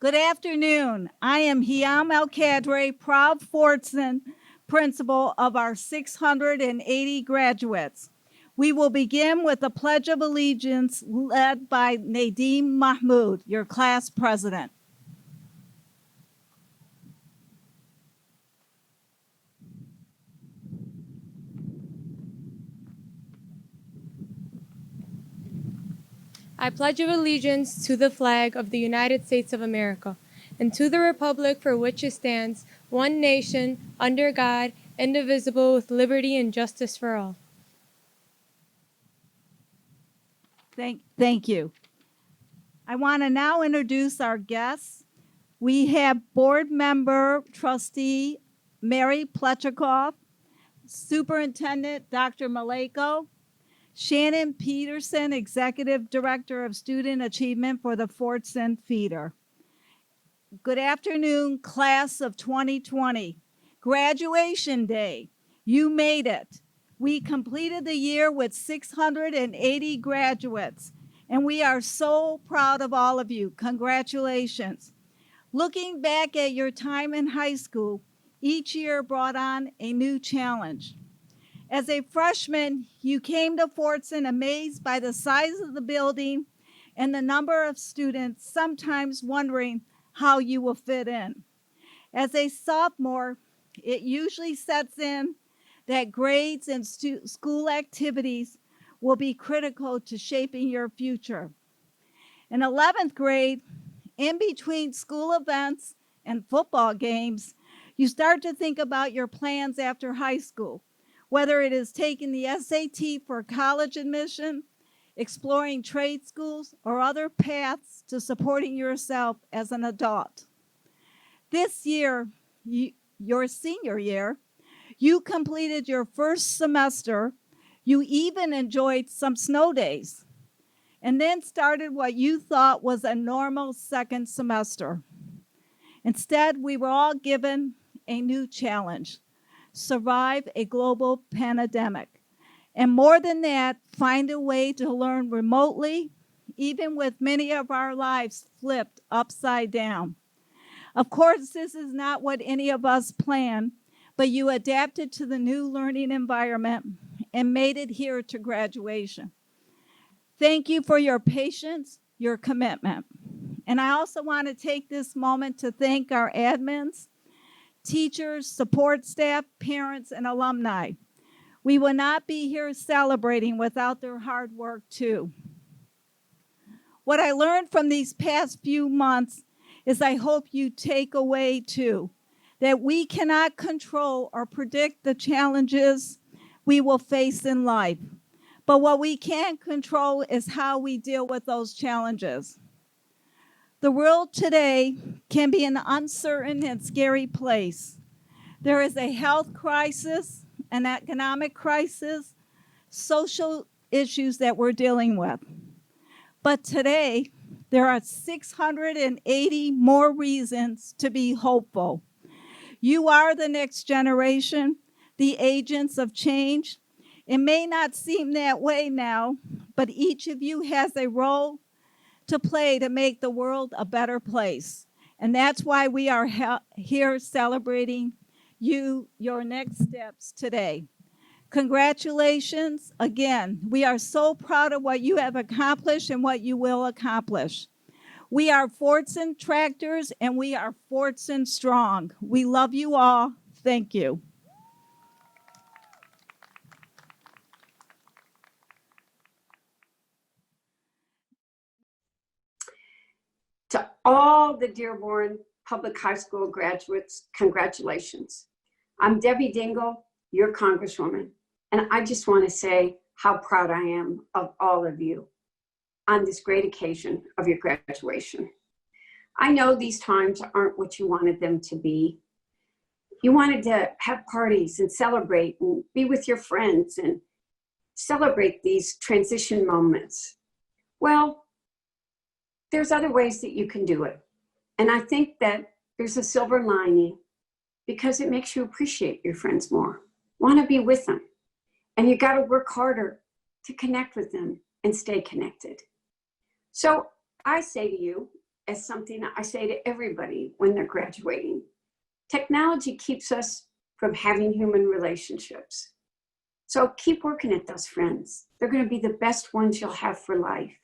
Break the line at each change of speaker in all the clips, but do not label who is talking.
Good afternoon. I am Hiam El-Kadre, proud Fordson principal of our 680 graduates. We will begin with the Pledge of Allegiance led by Nadeen Mahmoud, your class president.
I pledge allegiance to the flag of the United States of America and to the republic for which it stands, one nation, under God, indivisible, with liberty and justice for all.
Thank you. I want to now introduce our guests. We have board member trustee Mary Plechikoff, Superintendent Dr. Maleyko, Shannon Peterson, Executive Director of Student Achievement for the Fordson Feeder. Good afternoon, class of 2020. Graduation day. You made it. We completed the year with 680 graduates, and we are so proud of all of you. Congratulations. Looking back at your time in high school, each year brought on a new challenge. As a freshman, you came to Fordson amazed by the size of the building and the number of students, sometimes wondering how you will fit in. As a sophomore, it usually sets in that grades and school activities will be critical to shaping your future. In 11th grade, in between school events and football games, you start to think about your plans after high school, whether it is taking the SAT for college admission, exploring trade schools, or other paths to supporting yourself as an adult. This year, your senior year, you completed your first semester. You even enjoyed some snow days, and then started what you thought was a normal second semester. Instead, we were all given a new challenge: survive a global pandemic. And more than that, find a way to learn remotely, even with many of our lives flipped upside down. Of course, this is not what any of us planned, but you adapted to the new learning environment and made it here to graduation. Thank you for your patience, your commitment. And I also want to take this moment to thank our admins, teachers, support staff, parents, and alumni. We will not be here celebrating without their hard work too. What I learned from these past few months is I hope you take away too, that we cannot control or predict the challenges we will face in life. But what we can control is how we deal with those challenges. The world today can be an uncertain and scary place. There is a health crisis, an economic crisis, social issues that we're dealing with. But today, there are 680 more reasons to be hopeful. You are the next generation, the agents of change. It may not seem that way now, but each of you has a role to play to make the world a better place. And that's why we are here celebrating your next steps today. Congratulations again. We are so proud of what you have accomplished and what you will accomplish. We are Fordson Tractors and we are Fordson Strong. We love you all. Thank you.
To all the Dearborn Public High School graduates, congratulations. I'm Debbie Dingell, your Congresswoman, and I just want to say how proud I am of all of you on this great occasion of your graduation. I know these times aren't what you wanted them to be. You wanted to have parties and celebrate and be with your friends and celebrate these transition moments. Well, there's other ways that you can do it. And I think that there's a silver lining because it makes you appreciate your friends more, want to be with them. And you got to work harder to connect with them and stay connected. So I say to you, as something I say to everybody when they're graduating. Technology keeps us from having human relationships. So keep working at those friends. They're going to be the best ones you'll have for life.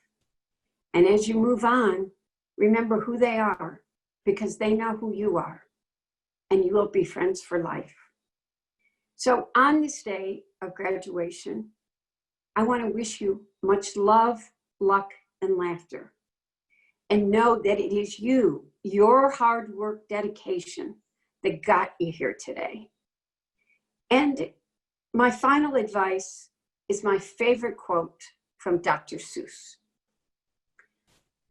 And as you move on, remember who they are, because they know who you are, and you will be friends for life. So on this day of graduation, I want to wish you much love, luck, and laughter. And know that it is you, your hard work, dedication that got you here today. And my final advice is my favorite quote from Dr. Seuss.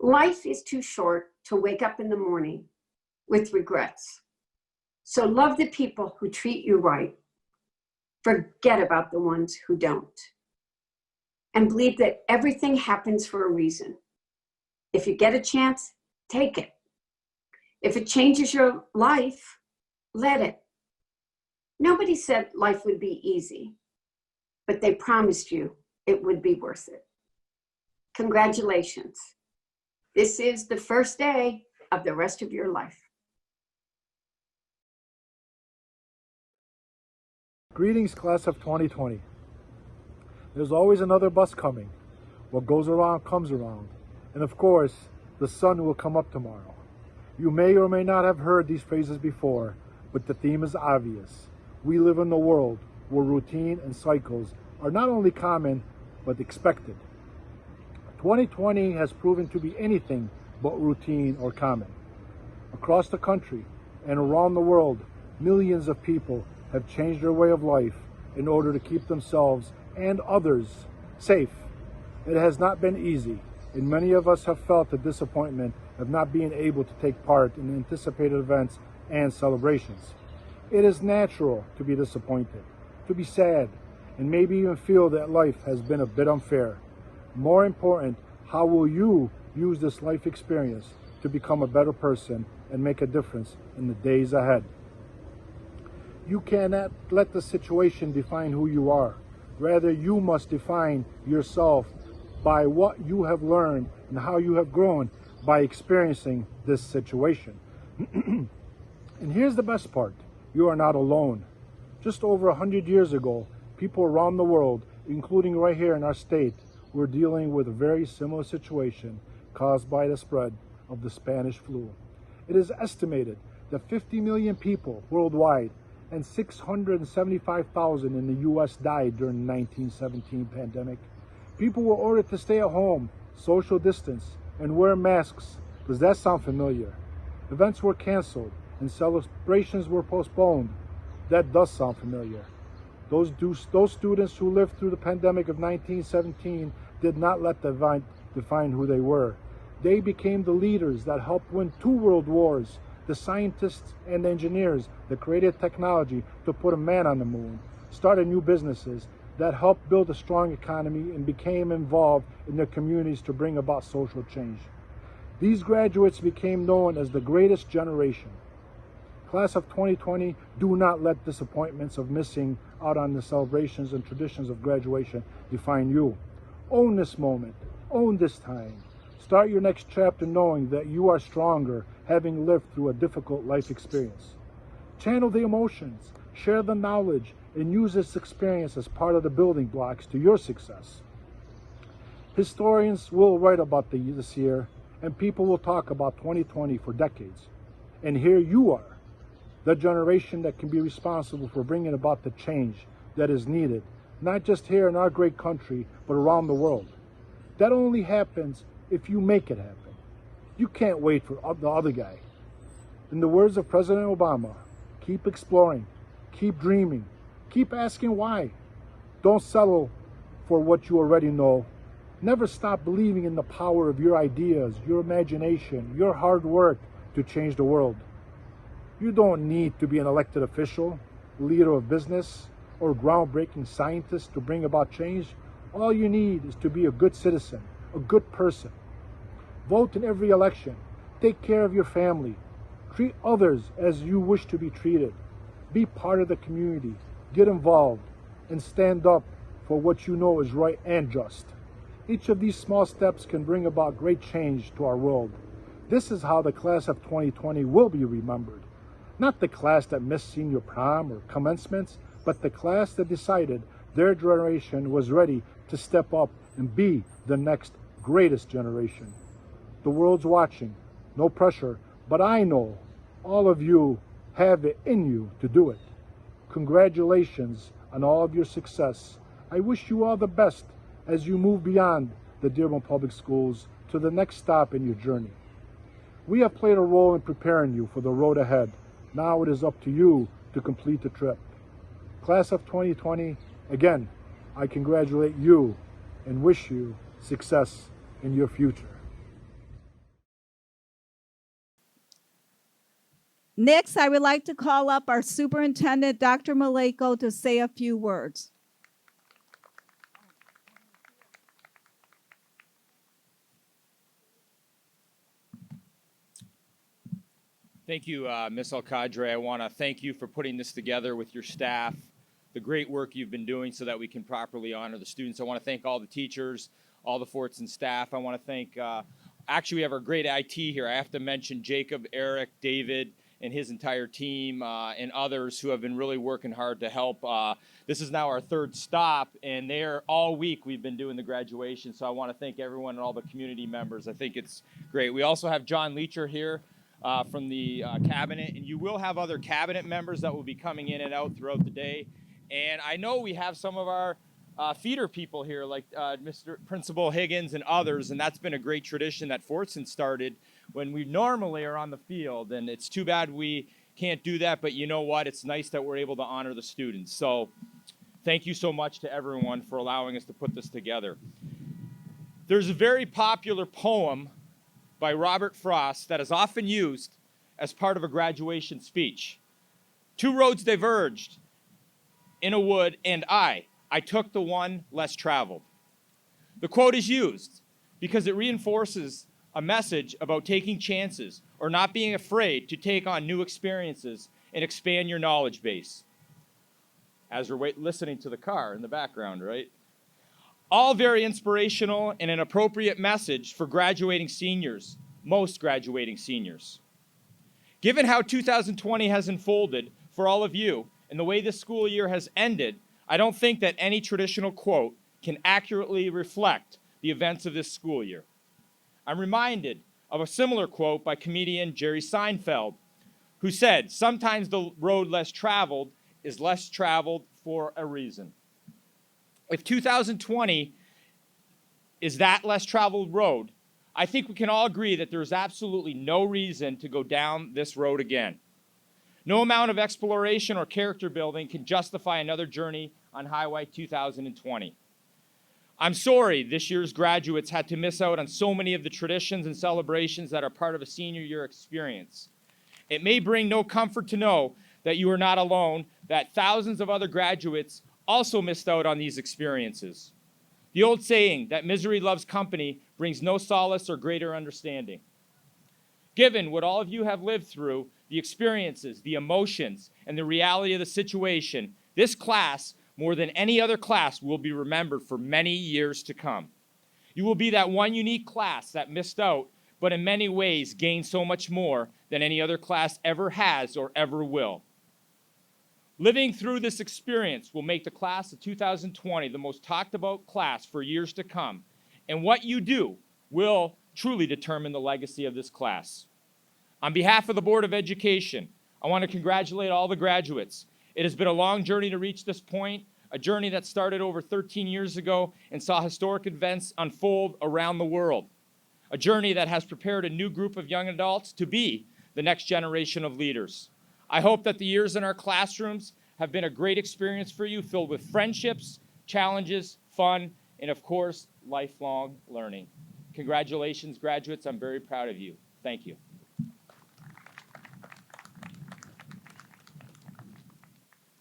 Life is too short to wake up in the morning with regrets. So love the people who treat you right. Forget about the ones who don't. And believe that everything happens for a reason. If you get a chance, take it. If it changes your life, let it. Nobody said life would be easy, but they promised you it would be worth it. Congratulations. This is the first day of the rest of your life.
Greetings, class of 2020. There's always another bus coming. What goes around comes around. And of course, the sun will come up tomorrow. You may or may not have heard these phrases before, but the theme is obvious. We live in a world where routine and cycles are not only common, but expected. 2020 has proven to be anything but routine or common. Across the country and around the world, millions of people have changed their way of life in order to keep themselves and others safe. It has not been easy, and many of us have felt the disappointment of not being able to take part in anticipated events and celebrations. It is natural to be disappointed, to be sad, and maybe even feel that life has been a bit unfair. More important, how will you use this life experience to become a better person and make a difference in the days ahead? You cannot let the situation define who you are. Rather, you must define yourself by what you have learned and how you have grown by experiencing this situation. And here's the best part. You are not alone. Just over 100 years ago, people around the world, including right here in our state, were dealing with a very similar situation caused by the spread of the Spanish flu. It is estimated that 50 million people worldwide and 675,000 in the US died during the 1917 pandemic. People were ordered to stay at home, social distance, and wear masks. Does that sound familiar? Events were canceled and celebrations were postponed. That does sound familiar. Those students who lived through the pandemic of 1917 did not let the event define who they were. They became the leaders that helped win 2 world wars, the scientists and engineers that created technology to put a man on the moon, started new businesses that helped build a strong economy, and became involved in their communities to bring about social change. These graduates became known as the greatest generation. Class of 2020, do not let disappointments of missing out on the celebrations and traditions of graduation define you. Own this moment, own this time. Start your next chapter knowing that you are stronger, having lived through a difficult life experience. Channel the emotions, share the knowledge, and use this experience as part of the building blocks to your success. Historians will write about this year, and people will talk about 2020 for decades. And here you are, the generation that can be responsible for bringing about the change that is needed, not just here in our great country, but around the world. That only happens if you make it happen. You can't wait for the other guy. In the words of President Obama, keep exploring, keep dreaming, keep asking why. Don't settle for what you already know. Never stop believing in the power of your ideas, your imagination, your hard work to change the world. You don't need to be an elected official, leader of business, or groundbreaking scientist to bring about change. All you need is to be a good citizen, a good person. Vote in every election. Take care of your family. Treat others as you wish to be treated. Be part of the community. Get involved and stand up for what you know is right and just. Each of these small steps can bring about great change to our world. This is how the class of 2020 will be remembered. Not the class that missed senior prom or commencements, but the class that decided their generation was ready to step up and be the next greatest generation. The world's watching, no pressure, but I know all of you have it in you to do it. Congratulations on all of your success. I wish you all the best as you move beyond the Dearborn Public Schools to the next stop in your journey. We have played a role in preparing you for the road ahead. Now it is up to you to complete the trip. Class of 2020, again, I congratulate you and wish you success in your future.
Next, I would like to call up our superintendent, Dr. Maleyko, to say a few words.
Thank you, Ms. Al-Qadri. I want to thank you for putting this together with your staff, the great work you've been doing so that we can properly honor the students. I want to thank all the teachers, all the Fordson staff. I want to thank, actually we have our great IT here. I have to mention Jacob, Eric, David, and his entire team and others who have been really working hard to help. This is now our third stop, and all week we've been doing the graduation. So I want to thank everyone and all the community members. I think it's great. We also have John Leacher here from the cabinet, and you will have other cabinet members that will be coming in and out throughout the day. And I know we have some of our feeder people here, like Mr. Principal Higgins and others, and that's been a great tradition that Fordson started when we normally are on the field, and it's too bad we can't do that, but you know what? It's nice that we're able to honor the students. So thank you so much to everyone for allowing us to put this together. There's a very popular poem by Robert Frost that is often used as part of a graduation speech. Two roads diverged in a wood, and I took the one less traveled. The quote is used because it reinforces a message about taking chances or not being afraid to take on new experiences and expand your knowledge base. As we're listening to the car in the background, right? All very inspirational and an appropriate message for graduating seniors, most graduating seniors. Given how 2020 has unfolded for all of you and the way this school year has ended, I don't think that any traditional quote can accurately reflect the events of this school year. I'm reminded of a similar quote by comedian Jerry Seinfeld, who said, "Sometimes the road less traveled is less traveled for a reason." If 2020 is that less traveled road, I think we can all agree that there's absolutely no reason to go down this road again. No amount of exploration or character building can justify another journey on Highway 2020. I'm sorry this year's graduates had to miss out on so many of the traditions and celebrations that are part of a senior year experience. It may bring no comfort to know that you are not alone, that thousands of other graduates also missed out on these experiences. The old saying that misery loves company brings no solace or greater understanding. Given what all of you have lived through, the experiences, the emotions, and the reality of the situation, this class, more than any other class, will be remembered for many years to come. You will be that one unique class that missed out, but in many ways gained so much more than any other class ever has or ever will. Living through this experience will make the class of 2020 the most talked about class for years to come, and what you do will truly determine the legacy of this class. On behalf of the Board of Education, I want to congratulate all the graduates. It has been a long journey to reach this point, a journey that started over 13 years ago and saw historic events unfold around the world, a journey that has prepared a new group of young adults to be the next generation of leaders. I hope that the years in our classrooms have been a great experience for you, filled with friendships, challenges, fun, and of course, lifelong learning. Congratulations, graduates. I'm very proud of you. Thank you.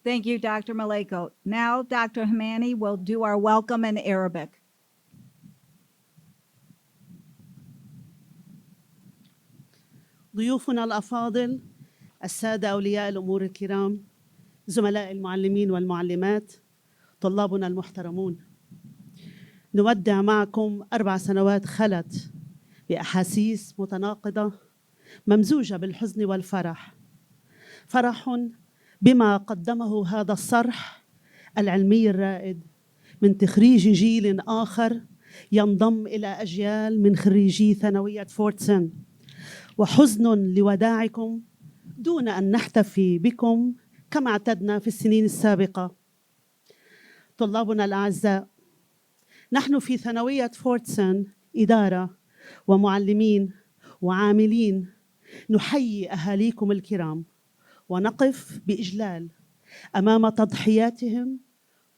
Thank you, Dr. Maleyko. Now, Dr. Hammami will do our welcome in Arabic.
ضيوفنا الأفاضل، السادة أولياء الأمور الكرام، زملاء المعلمين والمعلمات، طلابنا المحترمون، نودع معكم 4 سنوات خلت بأحاسيس متناقضة ممزوجة بالحزن والفرح. فرح بما قدمه هذا الصرح العلمي الرائد من تخريج جيل آخر ينضم إلى أجيال من خريجي ثانوية فورتسون، وحزن لوداعكم دون أن نحتفي بكم كما اعتدنا في السنين السابقة. طلابنا الأعزاء، نحن في ثانوية فورتسون إدارة ومعلمين وعاملين نحيي أهاليكم الكرام ونقف بإجلال أمام تضحياتهم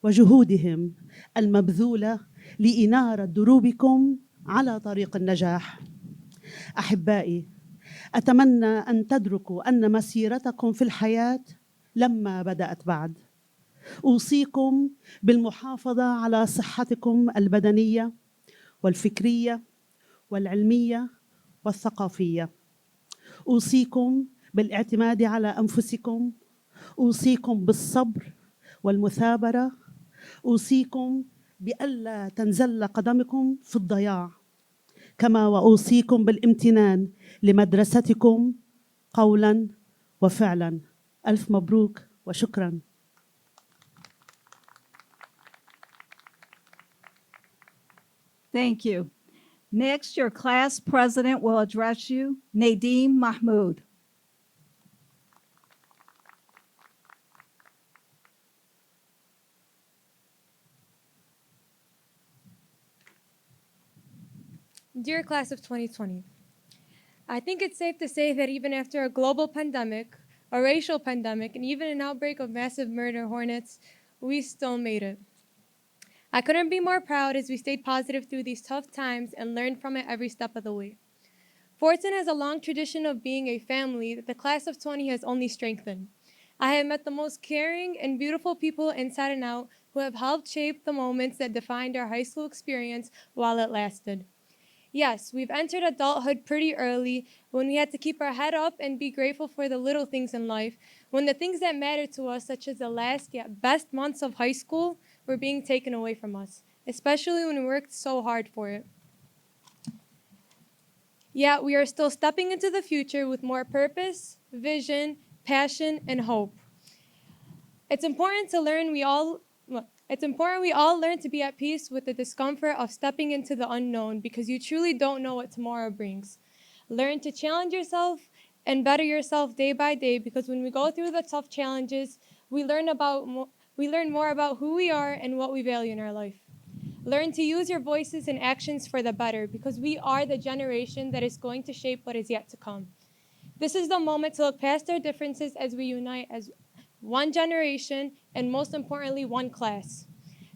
وجهودهم المبذولة لإنارة دروبكم على طريق النجاح. أحبائي، أتمنى أن تدركوا أن مسيرتكم في الحياة لما بدأت بعد. أوصيكم بالمحافظة على صحتكم البدنية والفكرية والعلمية والثقافية. أوصيكم بالاعتماد على أنفسكم. أوصيكم بالصبر والمثابرة. أوصيكم بألا تنزل قدمكم في الضياع، كما وأوصيكم بالامتنان لمدرستكم قولاً وفعلاً. ألف مبروك وشكراً.
Thank you. Next, your class president will address you, Nadeen Mahmoud.
Dear class of 2020, I think it's safe to say that even after a global pandemic, a racial pandemic, and even an outbreak of massive murder hornets, we still made it. I couldn't be more proud as we stayed positive through these tough times and learned from it every step of the way. Fordson has a long tradition of being a family that the class of 20 has only strengthened. I have met the most caring and beautiful people inside and out who have helped shape the moments that defined our high school experience while it lasted. Yes, we've entered adulthood pretty early when we had to keep our head up and be grateful for the little things in life, when the things that mattered to us, such as the last yet best months of high school, were being taken away from us, especially when we worked so hard for it. Yet we are still stepping into the future with more purpose, vision, passion, and hope. It's important we all learn to be at peace with the discomfort of stepping into the unknown, because you truly don't know what tomorrow brings. Learn to challenge yourself and better yourself day by day, because when we go through the tough challenges, we learn more about who we are and what we value in our life. Learn to use your voices and actions for the better, because we are the generation that is going to shape what is yet to come. This is the moment to look past our differences as we unite as one generation, and most importantly, one class.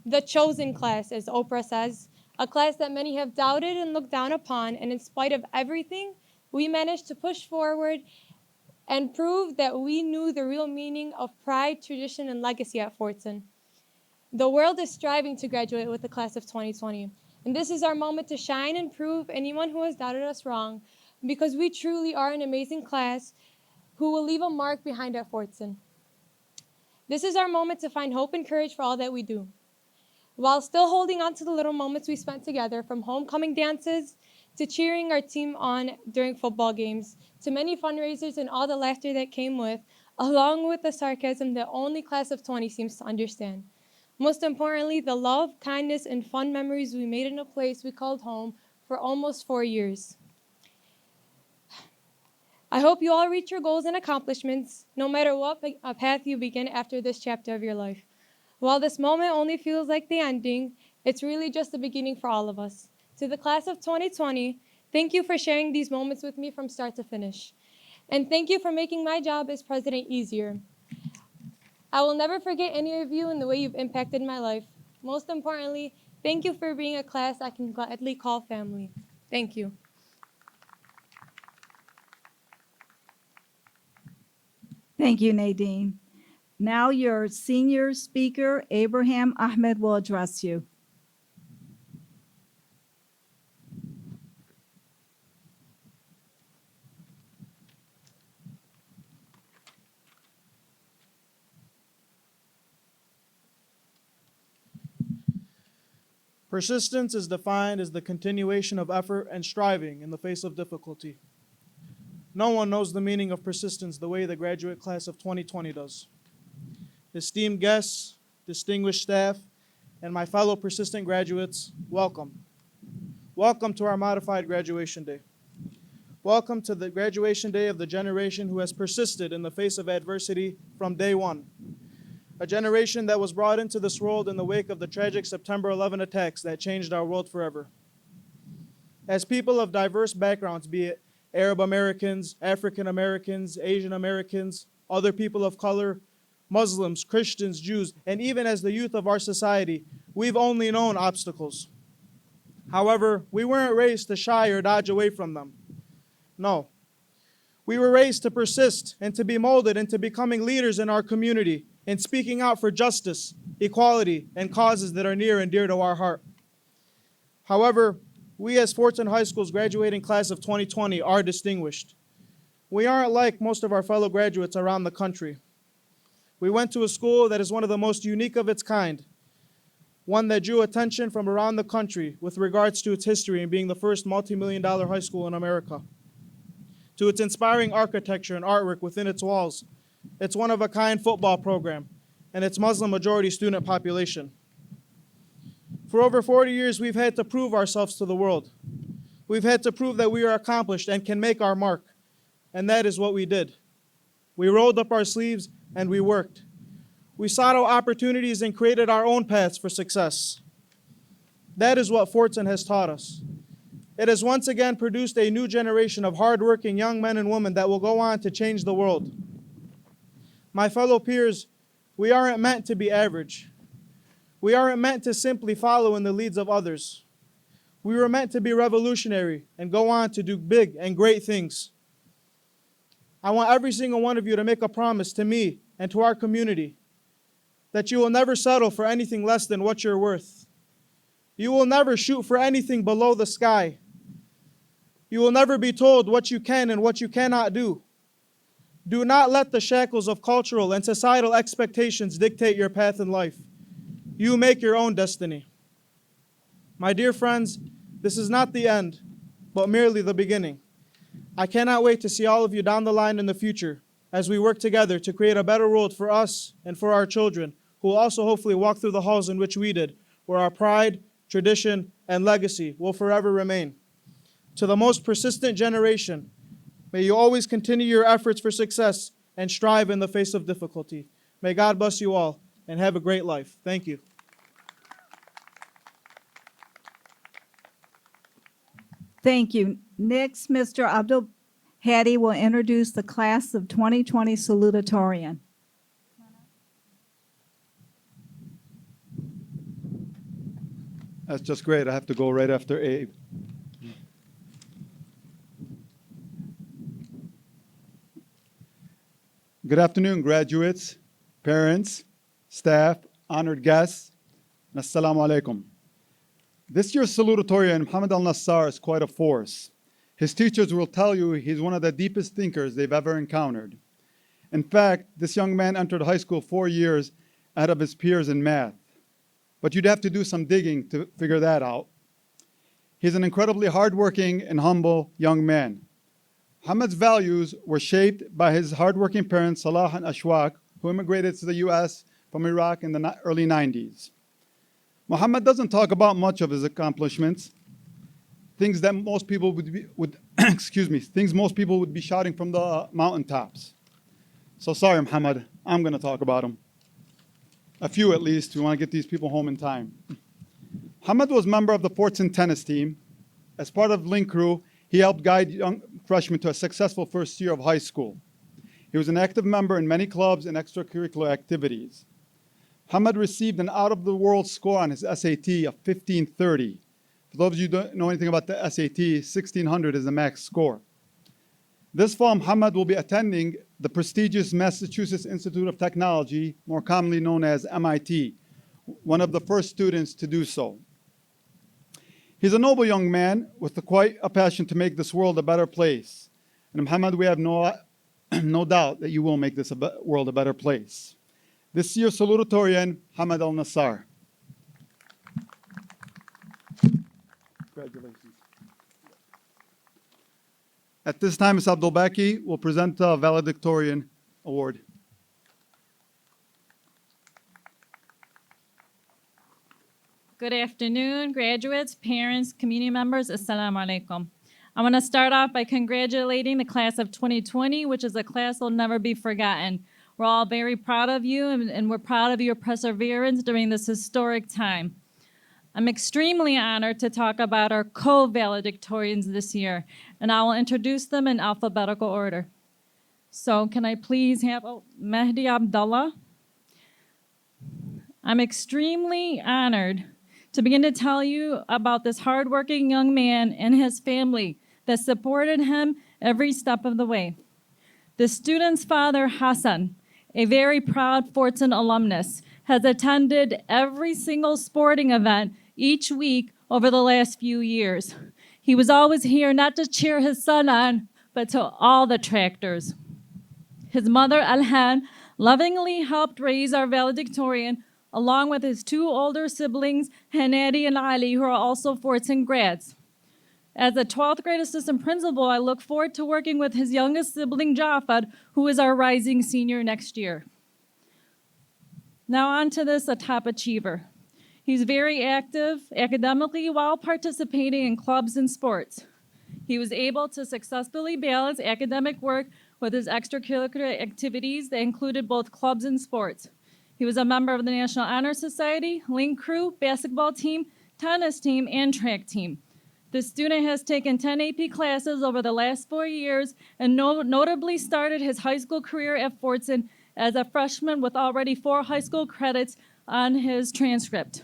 The chosen class, as Oprah says, a class that many have doubted and looked down upon, and in spite of everything, we managed to push forward and prove that we knew the real meaning of pride, tradition, and legacy at Fordson. The world is striving to graduate with the class of 2020, and this is our moment to shine and prove anyone who has doubted us wrong, because we truly are an amazing class who will leave a mark behind at Fordson. This is our moment to find hope and courage for all that we do, while still holding on to the little moments we spent together, from homecoming dances to cheering our team on during football games, to many fundraisers and all the laughter that came with, along with the sarcasm that only class of 20 seems to understand. Most importantly, the love, kindness, and fun memories we made in a place we called home for almost 4 years. I hope you all reach your goals and accomplishments, no matter what path you begin after this chapter of your life. While this moment only feels like the ending, it's really just the beginning for all of us. To the class of 2020, thank you for sharing these moments with me from start to finish. And thank you for making my job as president easier. I will never forget any of you and the way you've impacted my life. Most importantly, thank you for being a class I can gladly call family. Thank you.
Thank you, Nadeen. Now your senior speaker, Ibrahim Ahmad, will address you.
Persistence is defined as the continuation of effort and striving in the face of difficulty. No one knows the meaning of persistence the way the graduate class of 2020 does. Esteemed guests, distinguished staff, and my fellow persistent graduates, welcome. Welcome to our modified graduation day. Welcome to the graduation day of the generation who has persisted in the face of adversity from day one. A generation that was brought into this world in the wake of the tragic September 11 attacks that changed our world forever. As people of diverse backgrounds, be it Arab Americans, African Americans, Asian Americans, other people of color, Muslims, Christians, Jews, and even as the youth of our society, we've only known obstacles. However, we weren't raised to shy or dodge away from them. No. We were raised to persist and to be molded into becoming leaders in our community and speaking out for justice, equality, and causes that are near and dear to our heart. However, we as Fordson High School's graduating class of 2020 are distinguished. We aren't like most of our fellow graduates around the country. We went to a school that is one of the most unique of its kind, one that drew attention from around the country with regards to its history and being the first multi-million-dollar high school in America, to its inspiring architecture and artwork within its walls, its one-of-a-kind football program, and its Muslim-majority student population. For over 40 years, we've had to prove ourselves to the world. We've had to prove that we are accomplished and can make our mark, and that is what we did. We rolled up our sleeves and we worked. We sought out opportunities and created our own paths for success. That is what Fordson has taught us. It has once again produced a new generation of hardworking young men and women that will go on to change the world. My fellow peers, we aren't meant to be average. We aren't meant to simply follow in the leads of others. We were meant to be revolutionary and go on to do big and great things. I want every single one of you to make a promise to me and to our community that you will never settle for anything less than what you're worth. You will never shoot for anything below the sky. You will never be told what you can and what you cannot do. Do not let the shackles of cultural and societal expectations dictate your path in life. You make your own destiny. My dear friends, this is not the end, but merely the beginning. I cannot wait to see all of you down the line in the future as we work together to create a better world for us and for our children, who will also hopefully walk through the halls in which we did, where our pride, tradition, and legacy will forever remain. To the most persistent generation, may you always continue your efforts for success and strive in the face of difficulty. May God bless you all and have a great life. Thank you.
Thank you. Next, Mr. Abdul Hadi will introduce the class of 2020 salutatorian.
That's just great. I have to go right after Abe. Good afternoon, graduates, parents, staff, honored guests, and assalamu alaikum. This year's salutatorian, Muhammad Alnasser, is quite a force. His teachers will tell you he's one of the deepest thinkers they've ever encountered. In fact, this young man entered high school 4 years ahead of his peers in math. But you'd have to do some digging to figure that out. He's an incredibly hardworking and humble young man. Muhammad's values were shaped by his hardworking parents, Salah and Ashwaq, who immigrated to the US from Iraq in the early 90s. Muhammad doesn't talk about much of his accomplishments, things that most people things most people would be shouting from the mountaintops. So sorry, Muhammad, I'm going to talk about him. A few at least. We want to get these people home in time. Muhammad was a member of the Fordson tennis team. As part of Link Crew, he helped guide young freshmen to a successful first year of high school. He was an active member in many clubs and extracurricular activities. Muhammad received an out-of-the-world score on his SAT of 1530. For those of you who don't know anything about the SAT, 1600 is the max score. This fall, Muhammad will be attending the prestigious Massachusetts Institute of Technology, more commonly known as MIT, one of the first students to do so. He's a noble young man with quite a passion to make this world a better place. And Muhammad, we have no doubt that you will make this world a better place. This year's salutatorian, Muhammad Alnasser. Congratulations. At this time, Ms. Abdulbaki will present the Valedictorian Award.
Good afternoon, graduates, parents, community members. Assalamu alaikum. I want to start off by congratulating the class of 2020, which is a class that will never be forgotten. We're all very proud of you, and we're proud of your perseverance during this historic time. I'm extremely honored to talk about our co-valedictorians this year, and I will introduce them in alphabetical order. So can I please have Mahdi Abdallah? I'm extremely honored to begin to tell you about this hardworking young man and his family that supported him every step of the way. The student's father, Hassan, a very proud Fordson alumnus, has attended every single sporting event each week over the last few years. He was always here not to cheer his son on, but to all the tractors. His mother, Alhan, lovingly helped raise our valedictorian, along with his two older siblings, Hanadi and Ali, who are also Fordson grads. As a 12th grade assistant principal, I look forward to working with his youngest sibling, Jafad, who is our rising senior next year. Now on to this, a top achiever. He's very active academically while participating in clubs and sports. He was able to successfully balance academic work with his extracurricular activities that included both clubs and sports. He was a member of the National Honor Society, Link Crew, basketball team, tennis team, and track team. The student has taken 10 AP classes over the last 4 years and notably started his high school career at Fordson as a freshman with already 4 high school credits on his transcript.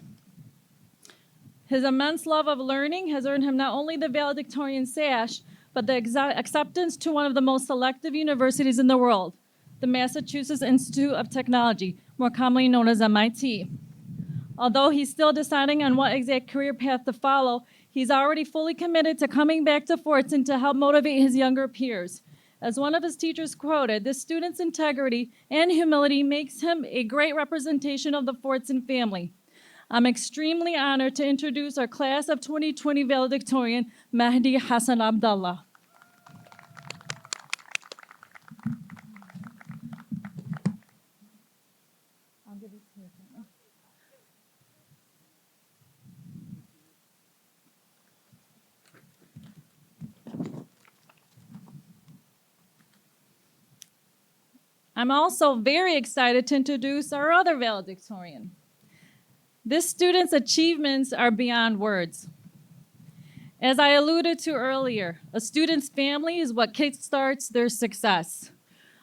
His immense love of learning has earned him not only the valedictorian sash, but the acceptance to one of the most selective universities in the world, the Massachusetts Institute of Technology, more commonly known as MIT. Although he's still deciding on what exact career path to follow, he's already fully committed to coming back to Fordson to help motivate his younger peers. As one of his teachers quoted, this student's integrity and humility makes him a great representation of the Fordson family. I'm extremely honored to introduce our class of 2020 valedictorian, Mahdi Hassan Abdallah. I'm also very excited to introduce our other valedictorian. This student's achievements are beyond words. As I alluded to earlier, a student's family is what kickstarts their success.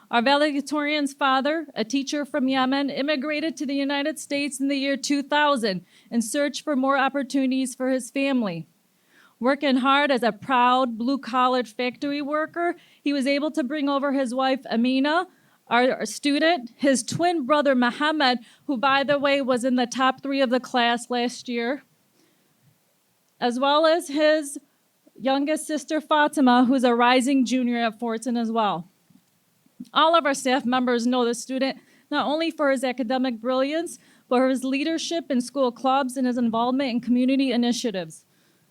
Our valedictorian's father, a teacher from Yemen, immigrated to the United States in the year 2000 in search for more opportunities for his family. Working hard as a proud blue-collar factory worker, he was able to bring over his wife, Amina, our student, his twin brother, Muhammad, who, by the way, was in the top 3 of the class last year, as well as his youngest sister, Fatima, who's a rising junior at Fordson as well. All of our staff members know the student not only for his academic brilliance, but for his leadership in school clubs and his involvement in community initiatives.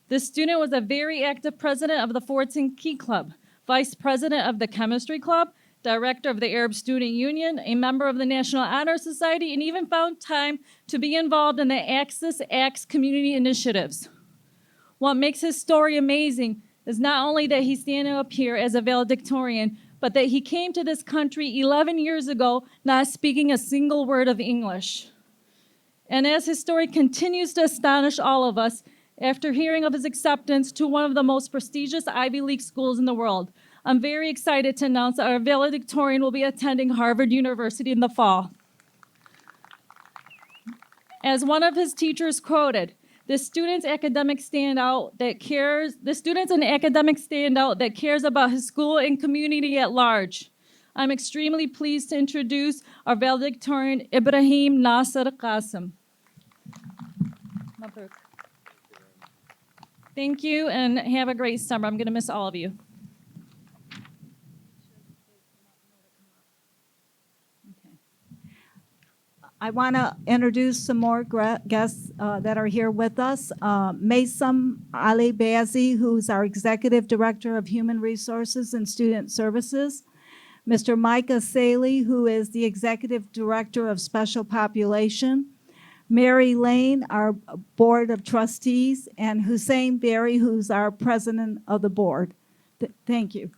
This student was a very active president of the Fordson Key Club, vice president of the Chemistry Club, director of the Arab Student Union, a member of the National Honor Society, and even found time to be involved in the Axis Acts community initiatives. What makes his story amazing is not only that he's standing up here as a valedictorian, but that he came to this country 11 years ago not speaking a single word of English. And as his story continues to astonish all of us, after hearing of his acceptance to one of the most prestigious Ivy League schools in the world, I'm very excited to announce that our valedictorian will be attending Harvard University in the fall. As one of his teachers quoted, the student's an academic standout that cares about his school and community at large. I'm extremely pleased to introduce our valedictorian, Ibrahim Nasser Qasim. Mabruk. Thank you and have a great summer. I'm going to miss all of you.
I want to introduce some more guests that are here with us. Maysam Ali Bazi, who's our Executive Director of Human Resources and Student Services. Mr. Micah Saley, who is the Executive Director of Special Population. Mary Lane, our Board of Trustees, and Hussein Berry, who's our President of the Board. Thank you.